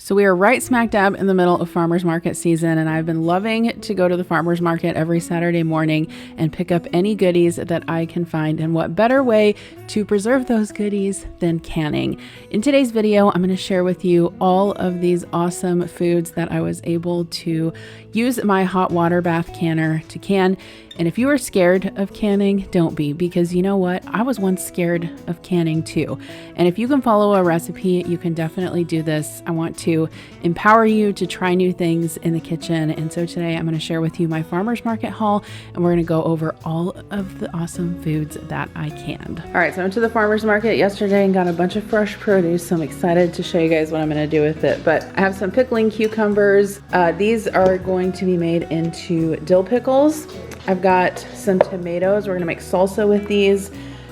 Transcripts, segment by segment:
So we are right smack dab in the middle of farmers market season, and I've been loving to go to the farmers market every Saturday morning and pick up any goodies that I can find. And what better way to preserve those goodies than canning? In today's video, I'm going to share with you all of these awesome foods that I was able to use my hot water bath canner to can. And if you are scared of canning, don't be, because you know what? I was once scared of canning too. And if you can follow a recipe, you can definitely do this. I want to empower you to try new things in the kitchen. And so today I'm going to share with you my farmer's market haul, and we're going to go over all of the awesome foods that I canned. All right, so I went to the farmer's market yesterday and got a bunch of fresh produce. So I'm excited to show you guys what I'm going to do with it. But I have some pickling cucumbers. These are going to be made into dill pickles. I've got some tomatoes. We're gonna make salsa with these.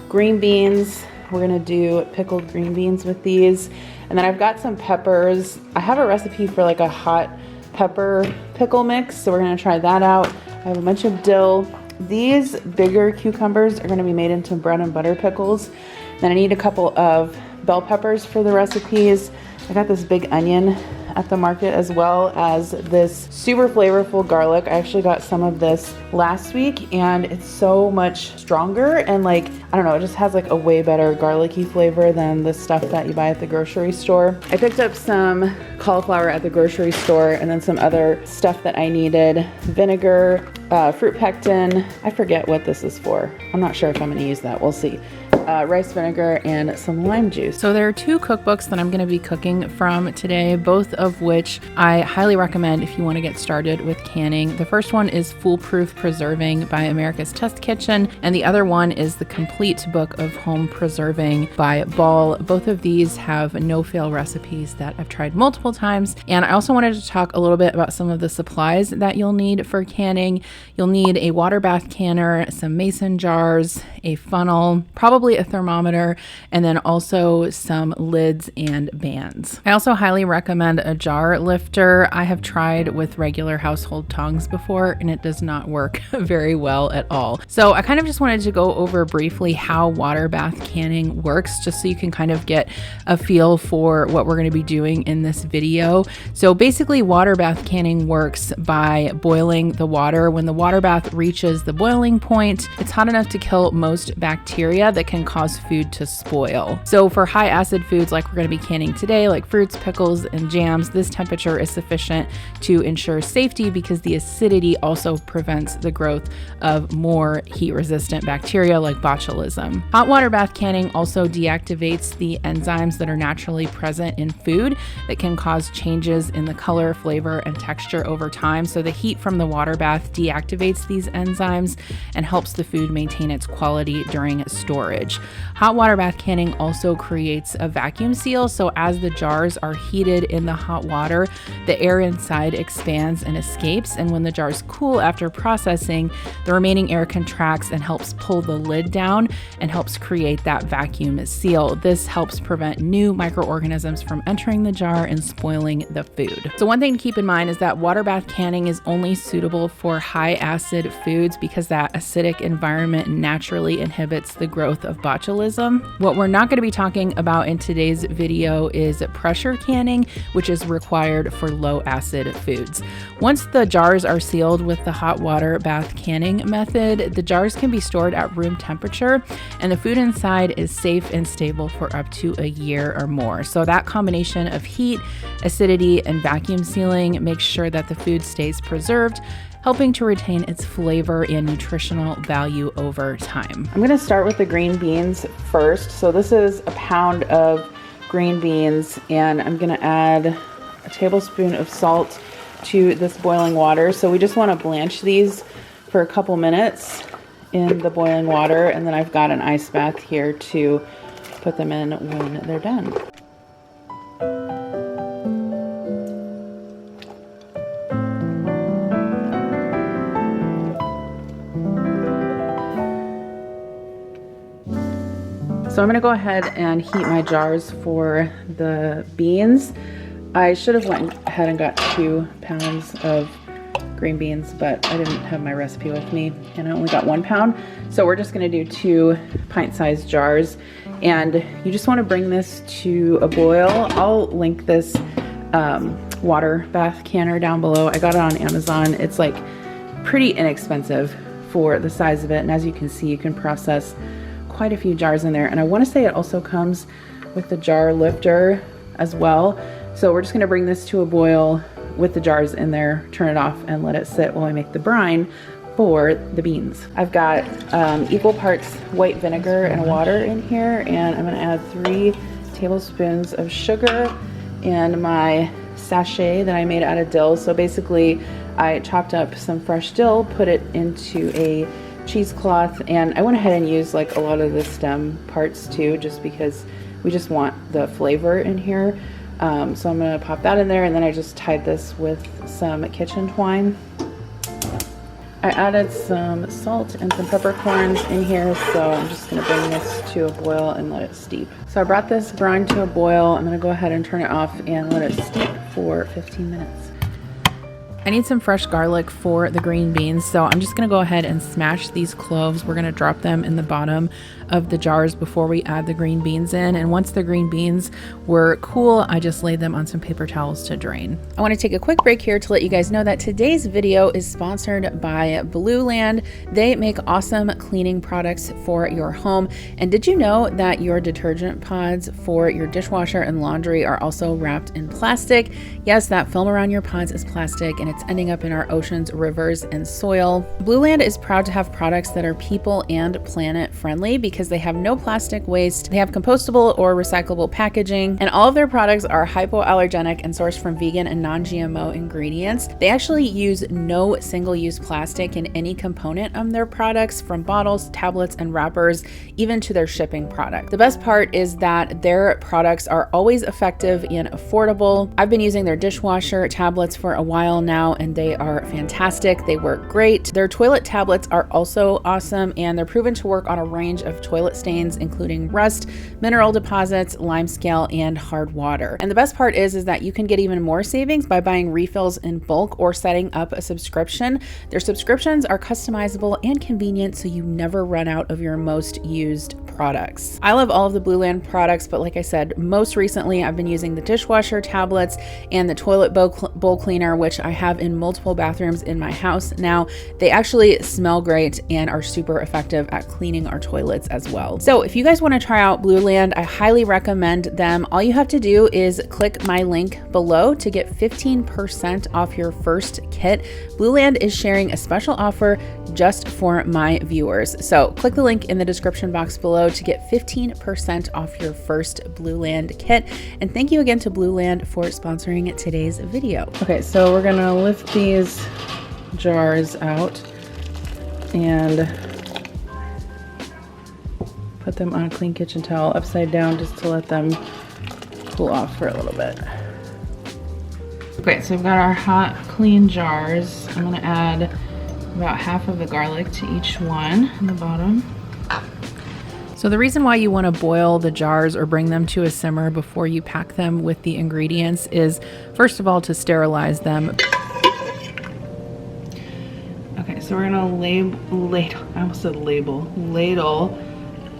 Green beans. We're gonna do pickled green beans with these. And then I've got some peppers. I have a recipe for like a hot pepper pickle mix, so we're gonna try that out. I have a bunch of dill. These bigger cucumbers are gonna be made into bread and butter pickles. Then I need a couple of bell peppers for the recipes. I got this big onion at the market, as well as this super flavorful garlic. I actually got some of this last week and it's so much stronger, and like, I don't know, it just has like a way better garlicky flavor than the stuff that you buy at the grocery store. I picked up some cauliflower at the grocery store and then some other stuff that I needed. Vinegar, fruit pectin. I forget what this is for. I'm not sure if I'm gonna use that, we'll see. Rice vinegar and some lime juice. So there are two cookbooks that I'm going to be cooking from today, both of which I highly recommend if you want to get started with canning. The first one is Foolproof Preserving by America's Test Kitchen, and the other one is The Complete Book of Home Preserving by Ball. Both of these have no-fail recipes that I've tried multiple times, and I also wanted to talk a little bit about some of the supplies that you'll need for canning. You'll need a water bath canner, some mason jars, a funnel, probably a thermometer, and then also some lids and bands. I also highly recommend a jar lifter. I have tried with regular household tongs before and it does not work very well at all. So I kind of just wanted to go over briefly how water bath canning works, just so you can kind of get a feel for what we're going to be doing in this video. So basically, water bath canning works by boiling the water. When the water bath reaches the boiling point, it's hot enough to kill most bacteria that can cause food to spoil. So for high acid foods like we're going to be canning today, like fruits, pickles, and jams, this temperature is sufficient to ensure safety because the acidity also prevents the growth of more heat-resistant bacteria like botulism. Hot water bath canning also deactivates the enzymes that are naturally present in food that can cause changes in the color, flavor, and texture over time. So the heat from the water bath deactivates these enzymes and helps the food maintain its quality during storage. Hot water bath canning also creates a vacuum seal, so as the jars are heated in the hot water, the air inside expands and escapes, and when the jars cool after processing, the remaining air contracts and helps pull the lid down and helps create that vacuum seal. This helps prevent new microorganisms from entering the jar and spoiling the food. So one thing to keep in mind is that water bath canning is only suitable for high acid foods because that acidic environment naturally inhibits the growth of botulism. What we're not going to be talking about in today's video is pressure canning, which is required for low acid foods. Once the jars are sealed with the hot water bath canning method, the jars can be stored at room temperature and the food inside is safe and stable for up to a year or more. So that combination of heat, acidity, and vacuum sealing makes sure that the food stays preserved, helping to retain its flavor and nutritional value over time. I'm gonna start with the green beans first. So this is a pound of green beans, and I'm gonna add a tablespoon of salt to this boiling water. So we just wanna blanch these for a couple minutes in the boiling water, and then I've got an ice bath here to put them in when they're done. So I'm gonna go ahead and heat my jars for the beans. I should have went ahead and got 2 pounds of green beans, but I didn't have my recipe with me and I only got 1 pound. So we're just gonna do 2 pint-sized jars, and you just wanna bring this to a boil. I'll link this water bath canner down below. I got it on Amazon. It's like pretty inexpensive for the size of it, and as you can see, you can process quite a few jars in there. And I want to say it also comes with the jar lifter as well. So we're just going to bring this to a boil with the jars in there, turn it off, and let it sit while I make the brine for the beans. I've got equal parts white vinegar and water in here, and I'm going to add 3 tablespoons of sugar and my sachet that I made out of dill. So basically I chopped up some fresh dill, put it into a cheesecloth, and I went ahead and used like a lot of the stem parts too, just because we just want the flavor in here. So I'm gonna pop that in there, and then I just tied this with some kitchen twine. I added some salt and some peppercorns in here, so I'm just gonna bring this to a boil and let it steep. So I brought this brine to a boil. I'm gonna go ahead and turn it off and let it steep for 15 minutes. I need some fresh garlic for the green beans, so I'm just gonna go ahead and smash these cloves. We're gonna drop them in the bottom of the jars before we add the green beans in, and once the green beans were cool, I just laid them on some paper towels to drain. I want to take a quick break here to let you guys know that today's video is sponsored by Blueland. They make awesome cleaning products for your home, and did you know that your detergent pods for your dishwasher and laundry are also wrapped in plastic? Yes, that film around your pods is plastic, and it's ending up in our oceans, rivers, and soil. Blueland is proud to have products that are people and planet friendly because they have no plastic waste, they have compostable or recyclable packaging, and all of their products are hypoallergenic and sourced from vegan and non-GMO ingredients. They actually use no single-use plastic in any component of their products, from bottles, tablets, and wrappers, even to their shipping product. The best part is that their products are always effective and affordable. I've been using their dishwasher tablets for a while now, and they are fantastic. They work great. Their toilet tablets are also awesome, and they're proven to work on a range of toilet stains, including rust, mineral deposits, lime scale, and hard water. And the best part is that you can get even more savings by buying refills in bulk or setting up a subscription. Their subscriptions are customizable and convenient, so you never run out of your most used products. I love all of the Blueland products, but like I said, most recently I've been using the dishwasher tablets and the toilet bowl cleaner, which I have in multiple bathrooms in my house now. They actually smell great and are super effective at cleaning our toilets as well. So if you guys want to try out Blueland, I highly recommend them. All you have to do is click my link below to get 15% off your first kit. Blueland is sharing a special offer just for my viewers. So click the link in the description box below to get 15% off your first Blueland kit. And thank you again to Blueland for sponsoring today's video. Okay, so we're gonna lift these jars out and put them on a clean kitchen towel upside down just to let them cool off for a little bit. Okay, so we've got our hot, clean jars. I'm gonna add about half of the garlic to each one in the bottom. So the reason why you want to boil the jars or bring them to a simmer before you pack them with the ingredients is, first of all, to sterilize them. Okay, so we're gonna ladle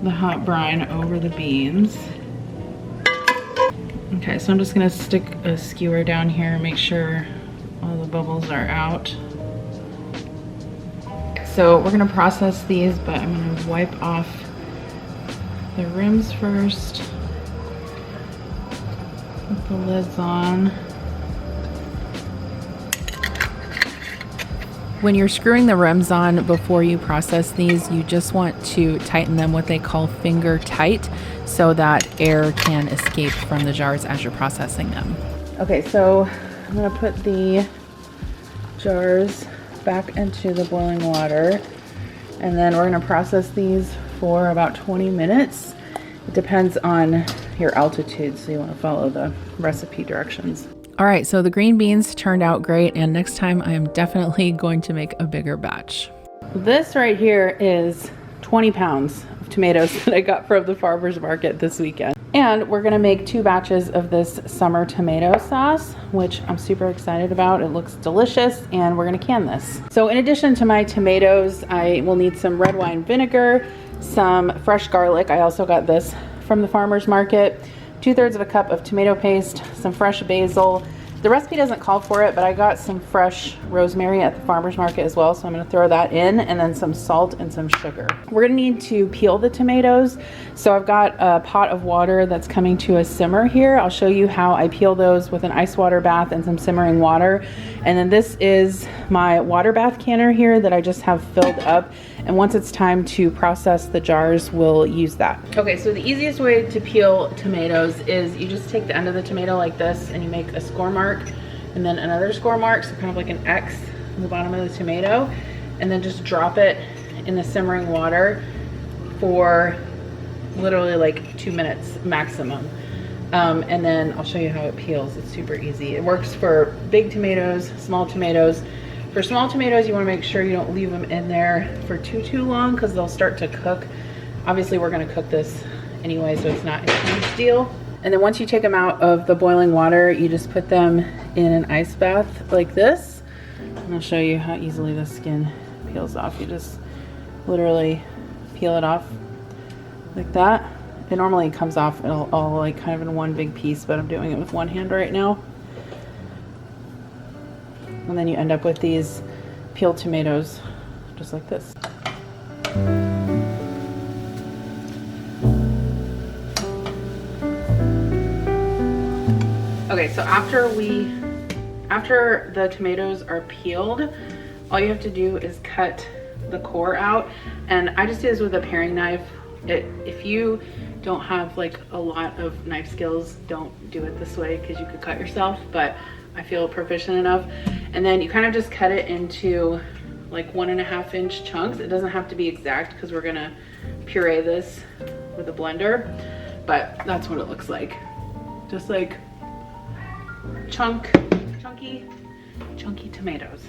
the hot brine over the beans. Okay, so I'm just gonna stick a skewer down here and make sure all the bubbles are out. So we're gonna process these, but I'm gonna wipe off the rims first. Put the lids on. When you're screwing the rims on before you process these, you just want to tighten them what they call finger tight so that air can escape from the jars as you're processing them. Okay, so I'm gonna put the jars back into the boiling water, and then we're gonna process these for about 20 minutes. It depends on your altitude, so you want to follow the recipe directions. All right, so the green beans turned out great, and next time I am definitely going to make a bigger batch. This right here is 20 pounds of tomatoes that I got from the farmer's market this weekend. And we're gonna make 2 batches of this summer tomato sauce, which I'm super excited about. It looks delicious, and we're gonna can this. So in addition to my tomatoes, I will need some red wine vinegar, some fresh garlic. I also got this from the farmer's market, 2/3 of a cup of tomato paste, some fresh basil, The recipe doesn't call for it, but I got some fresh rosemary at the farmer's market as well, so I'm going to throw that in, and then some salt and some sugar. We're going to need to peel the tomatoes, so I've got a pot of water that's coming to a simmer here. I'll show you how I peel those with an ice water bath and some simmering water. And then this is my water bath canner here that I just have filled up, and once it's time to process the jars, we'll use that. Okay, so the easiest way to peel tomatoes is you just take the end of the tomato like this and you make a score mark and then another score mark, so kind of like an X on the bottom of the tomato, and then just drop it in the simmering water for literally like 2 minutes maximum. And then I'll show you how it peels. It's super easy. It works for big tomatoes, small tomatoes. For small tomatoes, you want to make sure you don't leave them in there for too long because they'll start to cook. Obviously, we're going to cook this anyway, so it's not a huge deal. And then once you take them out of the boiling water, you just put them in an ice bath like this. And I'll show you how easily the skin peels off. You just literally peel it off like that. It normally comes off all like kind of in one big piece, but I'm doing it with one hand right now. And then you end up with these peeled tomatoes just like this. Okay, so after the tomatoes are peeled, all you have to do is cut the core out. And I just do this with a paring knife. If you don't have like a lot of knife skills, don't do it this way because you could cut yourself, but I feel proficient enough. And then you kind of just cut it into like 1.5 inch chunks. It doesn't have to be exact because we're gonna puree this with a blender, but that's what it looks like. Just like chunky tomatoes.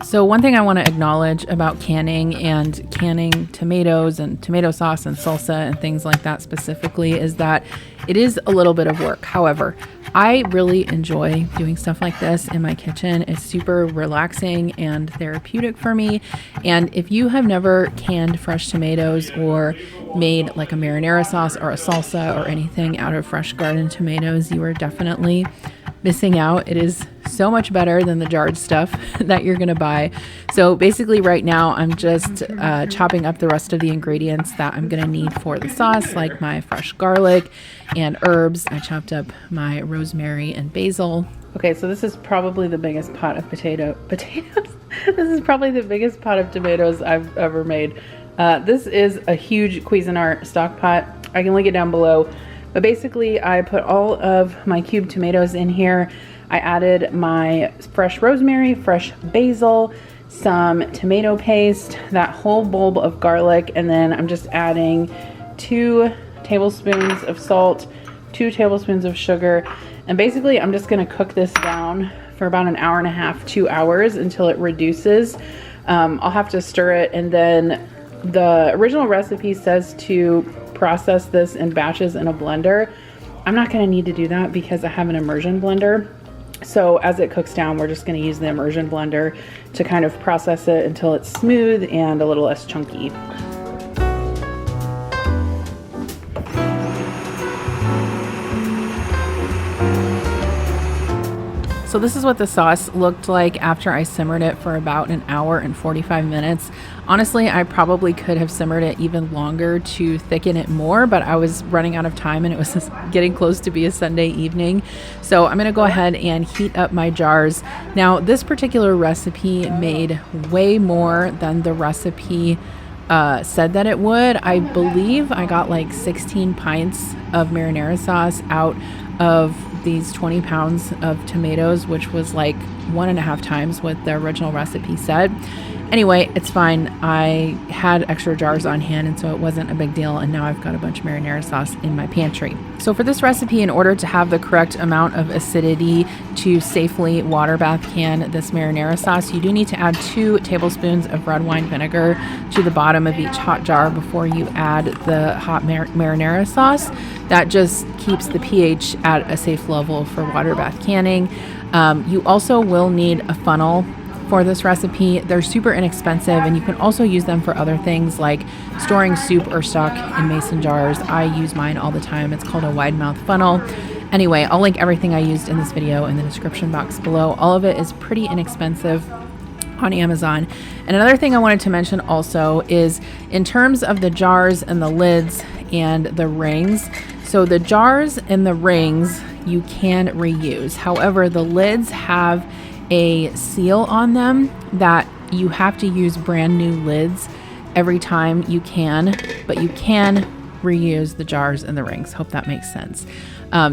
So one thing I want to acknowledge about canning tomatoes and tomato sauce and salsa and things like that specifically is that it is a little bit of work. However, I really enjoy doing stuff like this in my kitchen. It's super relaxing and therapeutic for me. And if you have never canned fresh tomatoes or made like a marinara sauce or a salsa or anything out of fresh garden tomatoes, you are definitely missing out. It is so much better than the jarred stuff that you're gonna buy. So basically right now I'm just chopping up the rest of the ingredients that I'm gonna need for the sauce, like my fresh garlic and herbs. I chopped up my rosemary and basil. Okay, so this is probably the biggest pot of potatoes. This is probably the biggest pot of tomatoes I've ever made. This is a huge Cuisinart stock pot. I can link it down below. But basically, I put all of my cubed tomatoes in here. I added my fresh rosemary, fresh basil, some tomato paste, that whole bulb of garlic, and then I'm just adding 2 tablespoons of salt, 2 tablespoons of sugar, and basically I'm just gonna cook this down for about 1.5 hours, 2 hours until it reduces. I'll have to stir it, and then the original recipe says to process this in batches in a blender. I'm not going to need to do that because I have an immersion blender. So as it cooks down, we're just going to use the immersion blender to kind of process it until it's smooth and a little less chunky. So this is what the sauce looked like after I simmered it for about 1 hour and 45 minutes. Honestly, I probably could have simmered it even longer to thicken it more, but I was running out of time and it was getting close to be a Sunday evening. So I'm gonna go ahead and heat up my jars. Now, this particular recipe made way more than the recipe said that it would. I believe I got like 16 pints of marinara sauce out of these 20 pounds of tomatoes, which was like 1.5 times what the original recipe said. Anyway, it's fine. I had extra jars on hand, and so it wasn't a big deal. And now I've got a bunch of marinara sauce in my pantry. So for this recipe, in order to have the correct amount of acidity to safely water bath can this marinara sauce, you do need to add 2 tablespoons of red wine vinegar to the bottom of each hot jar before you add the hot marinara sauce. That just keeps the pH at a safe level for water bath canning. You also will need a funnel for this recipe. They're super inexpensive, and you can also use them for other things like storing soup or stock in mason jars. I use mine all the time. It's called a wide mouth funnel. Anyway, I'll link everything I used in this video in the description box below. All of it is pretty inexpensive on Amazon. And another thing I wanted to mention also is in terms of the jars and the lids and the rings. So the jars and the rings you can reuse. However, the lids have a seal on them that you have to use brand new lids every time you can, but you can reuse the jars and the rings. Hope that makes sense.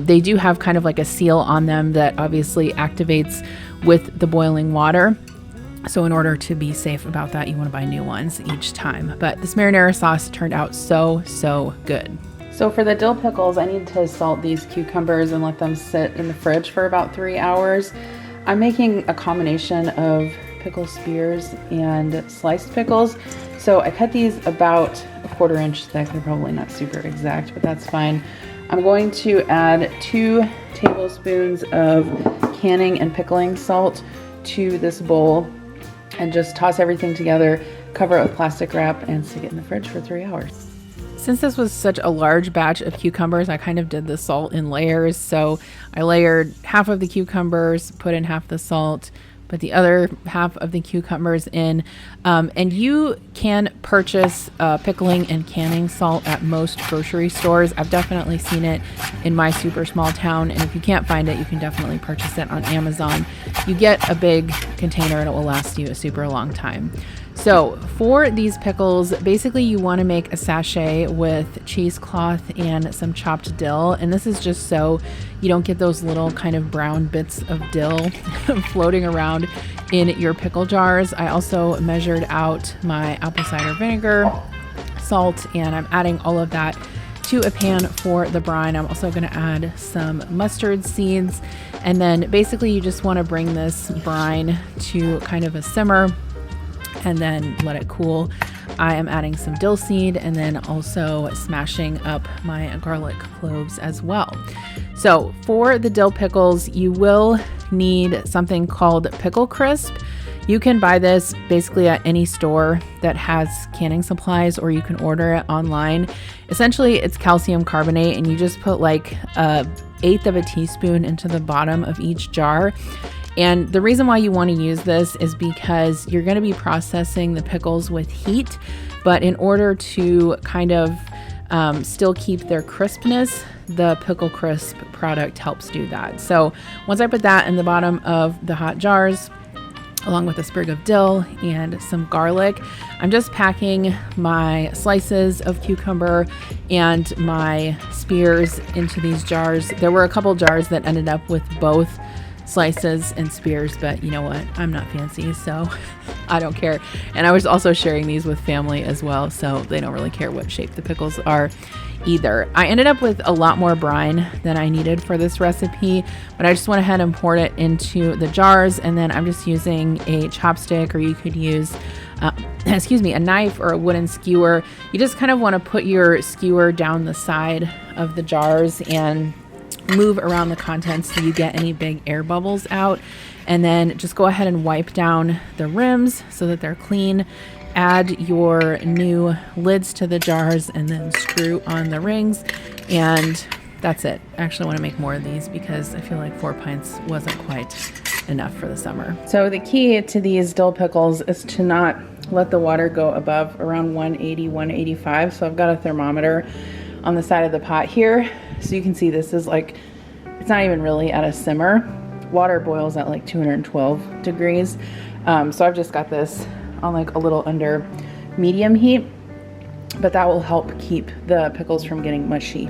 They do have kind of like a seal on them that obviously activates with the boiling water. So in order to be safe about that, you want to buy new ones each time. But this marinara sauce turned out so good. So for the dill pickles, I need to salt these cucumbers and let them sit in the fridge for about 3 hours. I'm making a combination of pickle spears and sliced pickles. So I cut these about a 1/4 inch thick. They're probably not super exact, but that's fine. I'm going to add 2 tablespoons of canning and pickling salt to this bowl and just toss everything together, cover it with plastic wrap, and stick it in the fridge for 3 hours. Since this was such a large batch of cucumbers, I kind of did the salt in layers. So I layered half of the cucumbers, put in half the salt, put the other half of the cucumbers in. And you can purchase pickling and canning salt at most grocery stores. I've definitely seen it in my super small town. And if you can't find it, you can definitely purchase it on Amazon. You get a big container and it will last you a super long time. So for these pickles, basically you want to make a sachet with cheesecloth and some chopped dill. And this is just so you don't get those little kind of brown bits of dill floating around in your pickle jars. I also measured out my apple cider vinegar, salt, and I'm adding all of that to a pan for the brine. I'm also going to add some mustard seeds. And then basically you just want to bring this brine to kind of a simmer and then let it cool. I am adding some dill seed and then also smashing up my garlic cloves as well. So for the dill pickles, you will need something called Pickle Crisp. You can buy this basically at any store that has canning supplies, or you can order it online. Essentially, it's calcium carbonate, and you just put like 1/8 of a teaspoon into the bottom of each jar. And the reason why you want to use this is because you're going to be processing the pickles with heat, but in order to kind of still keep their crispness, the Pickle Crisp product helps do that. So once I put that in the bottom of the hot jars, along with a sprig of dill and some garlic, I'm just packing my slices of cucumber and my spears into these jars. There were a couple jars that ended up with both slices and spears, but you know what? I'm not fancy, so I don't care. And I was also sharing these with family as well, so they don't really care what shape the pickles are either. I ended up with a lot more brine than I needed for this recipe, but I just went ahead and poured it into the jars, and then I'm just using a chopstick, or you could use a knife or a wooden skewer. You just kind of want to put your skewer down the side of the jars and move around the contents so you get any big air bubbles out, and then just go ahead and wipe down the rims so that they're clean. Add your new lids to the jars and then screw on the rings, and that's it. I actually want to make more of these because I feel like 4 pints wasn't quite enough for the summer. So the key to these dill pickles is to not let the water go above around 180, 185. So I've got a thermometer on the side of the pot here. So you can see this is like, it's not even really at a simmer. Water boils at like 212 degrees. So I've just got this on like a little under medium heat, but that will help keep the pickles from getting mushy.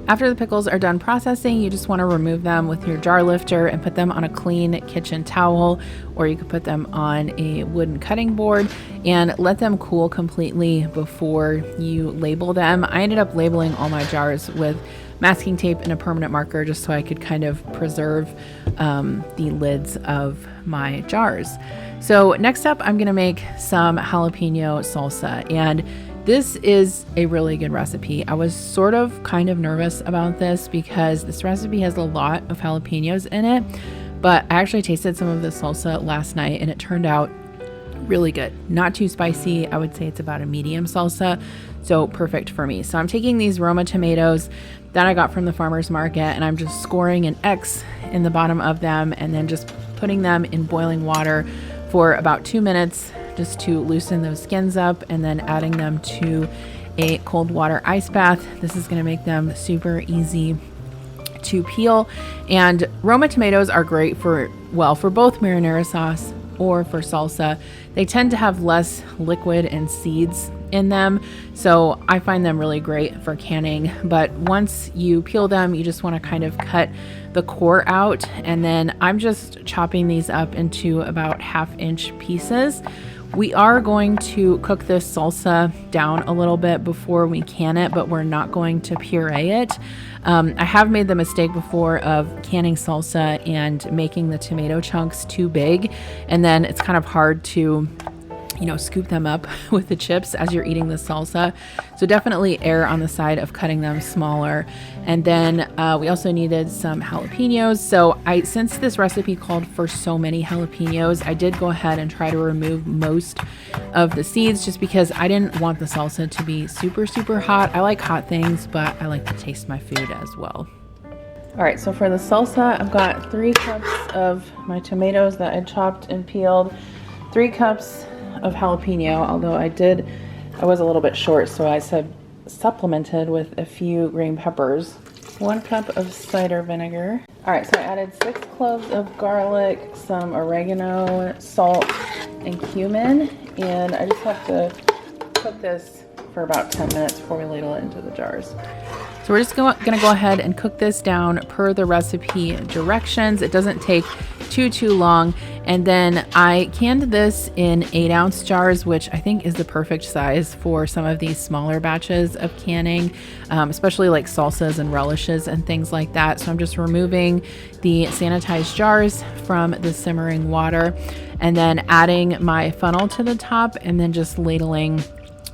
After the pickles are done processing, you just want to remove them with your jar lifter and put them on a clean kitchen towel, or you could put them on a wooden cutting board and let them cool completely before you label them. I ended up labeling all my jars with masking tape and a permanent marker just so I could kind of preserve the lids of my jars. So next up, I'm going to make some jalapeno salsa, and this is a really good recipe. I was sort of kind of nervous about this because this recipe has a lot of jalapenos in it, but I actually tasted some of the salsa last night and it turned out Really good. Not too spicy. I would say it's about a medium salsa, so perfect for me. So I'm taking these Roma tomatoes that I got from the farmer's market, and I'm just scoring an X in the bottom of them and then just putting them in boiling water for about 2 minutes just to loosen those skins up, and then adding them to a cold water ice bath. This is going to make them super easy to peel. And Roma tomatoes are great for both marinara sauce or for salsa. They tend to have less liquid and seeds in them, so I find them really great for canning. But once you peel them, you just want to kind of cut the core out, and then I'm just chopping these up into about 1/2-inch pieces. We are going to cook this salsa down a little bit before we can it, but we're not going to puree it. I have made the mistake before of canning salsa and making the tomato chunks too big, and then it's kind of hard to scoop them up with the chips as you're eating the salsa. So definitely err on the side of cutting them smaller. And then we also needed some jalapenos. So since this recipe called for so many jalapenos, I did go ahead and try to remove most of the seeds just because I didn't want the salsa to be super, super hot. I like hot things, but I like to taste my food as well. All right, so for the salsa, I've got 3 cups of my tomatoes that I chopped and peeled, 3 cups of jalapeno, although I was a little bit short, so I supplemented with a few green peppers, 1 cup of cider vinegar. All right, so I added 6 cloves of garlic, some oregano, salt, and cumin, and I just have to cook this for about 10 minutes before we ladle it into the jars. So we're just gonna go ahead and cook this down per the recipe directions. It doesn't take too long. And then I canned this in 8-ounce jars, which I think is the perfect size for some of these smaller batches of canning, especially like salsas and relishes and things like that. So I'm just removing the sanitized jars from the simmering water and then adding my funnel to the top and then just ladling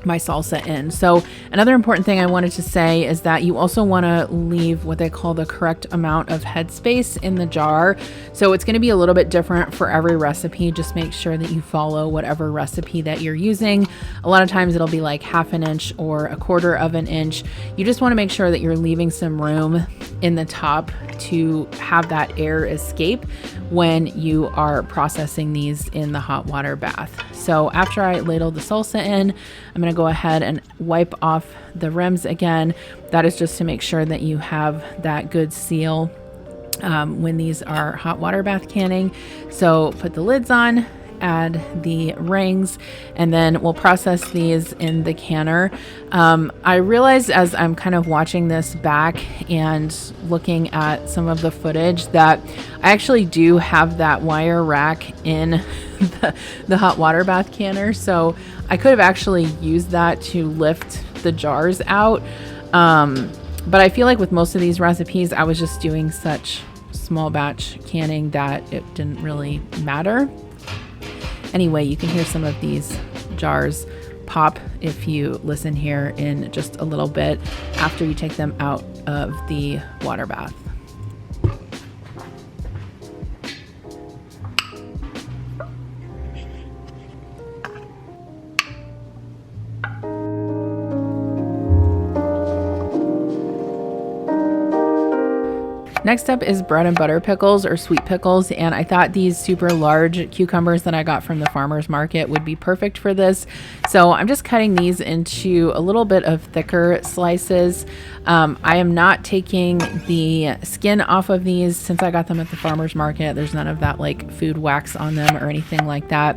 my salsa in. So another important thing I wanted to say is that you also want to leave what they call the correct amount of headspace in the jar. So it's going to be a little bit different for every recipe. Just make sure that you follow whatever recipe that you're using. A lot of times it'll be like 1/2 inch or 1/4 of an inch. You just want to make sure that you're leaving some room in the top to have that air escape when you are processing these in the hot water bath. So after I ladle the salsa in, I'm going to go ahead and wipe off the rims again. That is just to make sure that you have that good seal when these are hot water bath canning. So put the lids on, add the rings, and then we'll process these in the canner. I realized as I'm kind of watching this back and looking at some of the footage that I actually do have that wire rack in the hot water bath canner. So I could have actually used that to lift the jars out. But I feel like with most of these recipes, I was just doing such small batch canning that it didn't really matter. Anyway, you can hear some of these jars pop if you listen here in just a little bit after you take them out of the water bath. Next up is bread and butter pickles or sweet pickles, and I thought these super large cucumbers that I got from the farmer's market would be perfect for this. So I'm just cutting these into a little bit of thicker slices. I am not taking the skin off of these since I got them at the farmer's market. There's none of that like food wax on them or anything like that.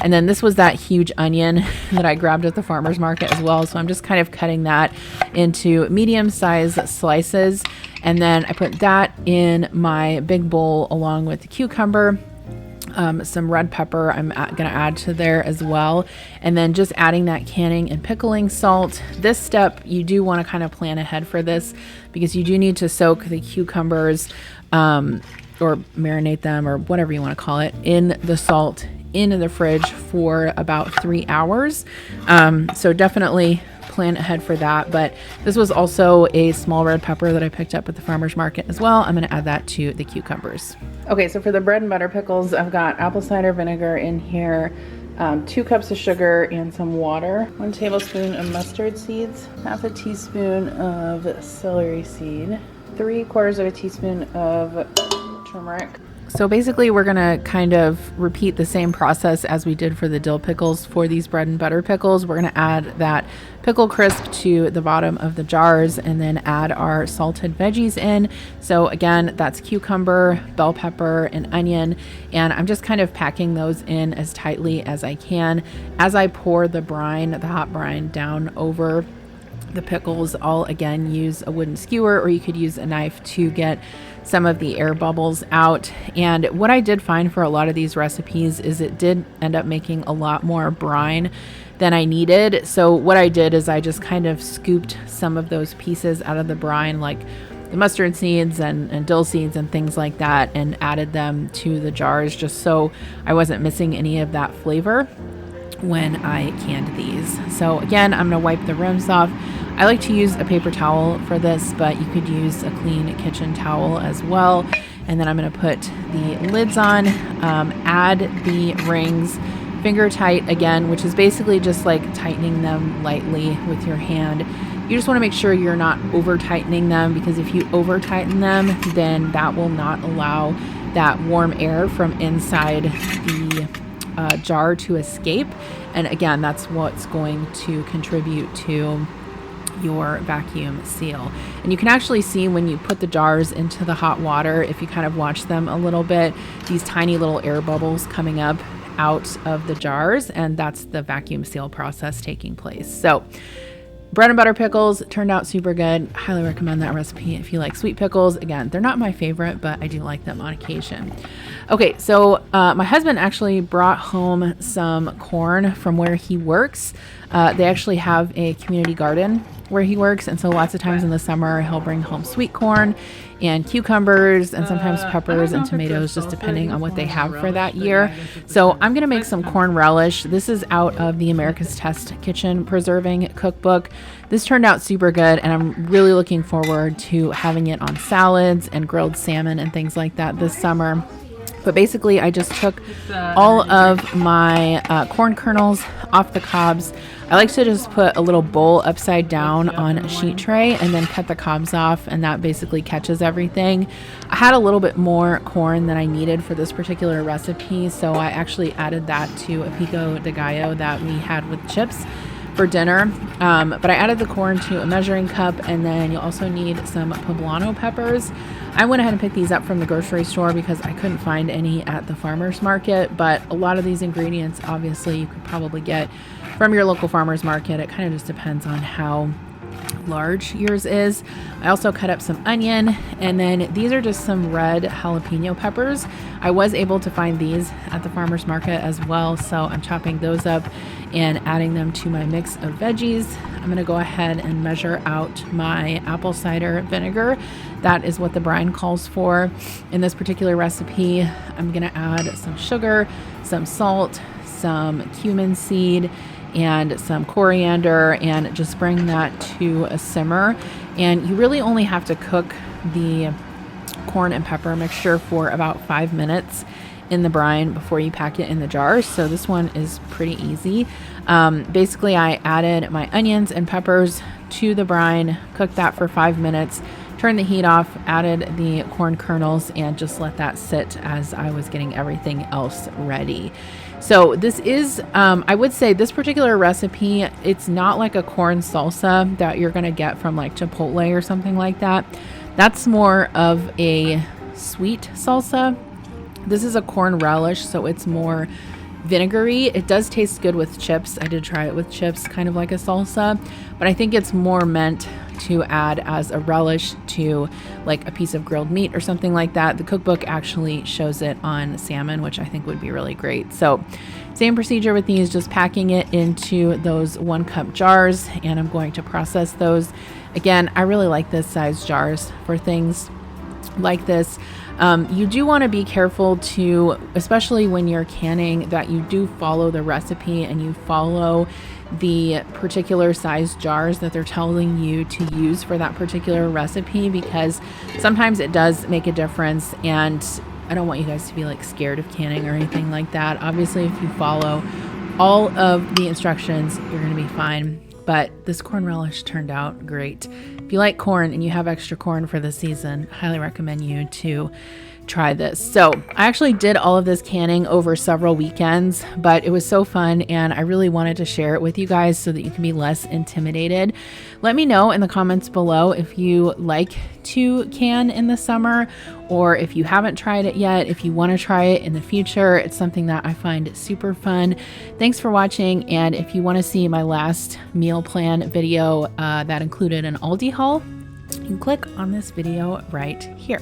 And then this was that huge onion that I grabbed at the farmer's market as well. So I'm just kind of cutting that into medium-sized slices. And then I put that in my big bowl along with the cucumber, some red pepper I'm going to add to there as well. And then just adding that canning and pickling salt. This step, you do want to kind of plan ahead for this because you do need to soak the cucumbers or marinate them or whatever you want to call it in the salt in the fridge for about 3 hours. So definitely plan ahead for that. But this was also a small red pepper that I picked up at the farmer's market as well. I'm going to add that to the cucumbers. Okay, so for the bread and butter pickles, I've got apple cider vinegar in here, 2 cups of sugar and some water, 1 tablespoon of mustard seeds, half a teaspoon of celery seed, 3/4 of a teaspoon of turmeric. So basically we're gonna kind of repeat the same process as we did for the dill pickles for these bread and butter pickles. We're gonna add that pickle crisp to the bottom of the jars and then add our salted veggies in. So again, that's cucumber, bell pepper, and onion. And I'm just kind of packing those in as tightly as I can. As I pour the brine, the hot brine, down over the pickles, I'll again use a wooden skewer, or you could use a knife to get some of the air bubbles out. And what I did find for a lot of these recipes is it did end up making a lot more brine than I needed. So what I did is I just kind of scooped some of those pieces out of the brine, like the mustard seeds and dill seeds and things like that, and added them to the jars just so I wasn't missing any of that flavor when I canned these. So again, I'm gonna wipe the rims off. I like to use a paper towel for this, but you could use a clean kitchen towel as well. And then I'm gonna put the lids on, add the rings finger tight again, which is basically just like tightening them lightly with your hand. You just wanna make sure you're not over tightening them, because if you over tighten them, then that will not allow that warm air from inside the jar to escape. And again, that's what's going to contribute to your vacuum seal. And you can actually see when you put the jars into the hot water, if you kind of watch them a little bit, these tiny little air bubbles coming up out of the jars, and that's the vacuum seal process taking place. So bread and butter pickles turned out super good. Highly recommend that recipe if you like sweet pickles. Again, they're not my favorite, but I do like them on occasion. Okay, so my husband actually brought home some corn from where he works. They actually have a community garden where he works, and so lots of times in the summer he'll bring home sweet corn and cucumbers and sometimes peppers and tomatoes, just depending on what they have for that year. So I'm gonna make some corn relish. This is out of the America's Test Kitchen Preserving Cookbook. This turned out super good, and I'm really looking forward to having it on salads and grilled salmon and things like that this summer. But basically, I just took all of my corn kernels off the cobs. I like to just put a little bowl upside down on a sheet tray and then cut the cobs off, and that basically catches everything. I had a little bit more corn than I needed for this particular recipe, so I actually added that to a pico de gallo that we had with chips for dinner. But I added the corn to a measuring cup, and then you'll also need some poblano peppers. I went ahead and picked these up from the grocery store because I couldn't find any at the farmer's market, but a lot of these ingredients obviously you could probably get from your local farmer's market. It kind of just depends on how large yours is. I also cut up some onion, and then these are just some red jalapeno peppers. I was able to find these at the farmer's market as well, so I'm chopping those up and adding them to my mix of veggies. I'm gonna go ahead and measure out my apple cider vinegar. That is what the brine calls for in this particular recipe. I'm gonna add some sugar, some salt, some cumin seed, and some coriander, and just bring that to a simmer. And you really only have to cook the corn and pepper mixture for about 5 minutes in the brine before you pack it in the jars. So this one is pretty easy. Basically, I added my onions and peppers to the brine, cooked that for 5 minutes, turned the heat off, added the corn kernels, and just let that sit as I was getting everything else ready. So this is, I would say this particular recipe, it's not like a corn salsa that you're gonna get from like Chipotle or something like that. That's more of a sweet salsa. This is a corn relish, so it's more vinegary. It does taste good with chips. I did try it with chips, kind of like a salsa, but I think it's more meant to add as a relish to like a piece of grilled meat or something like that. The cookbook actually shows it on salmon, which I think would be really great. So same procedure with these, just packing it into those 1 cup jars, and I'm going to process those. Again, I really like this size jars for things like this. You do want to be careful to, especially when you're canning, that you do follow the recipe and you follow the particular size jars that they're telling you to use for that particular recipe, because sometimes it does make a difference, and I don't want you guys to be like scared of canning or anything like that. Obviously, if you follow all of the instructions, you're going to be fine. But this corn relish turned out great. If you like corn and you have extra corn for the season, I highly recommend you to try this. So I actually did all of this canning over several weekends, but it was so fun and I really wanted to share it with you guys so that you can be less intimidated. Let me know in the comments below if you like to can in the summer, or if you haven't tried it yet, if you want to try it in the future. It's something that I find super fun. Thanks for watching, and if you want to see my last meal plan video that included an Aldi haul, you can click on this video right here.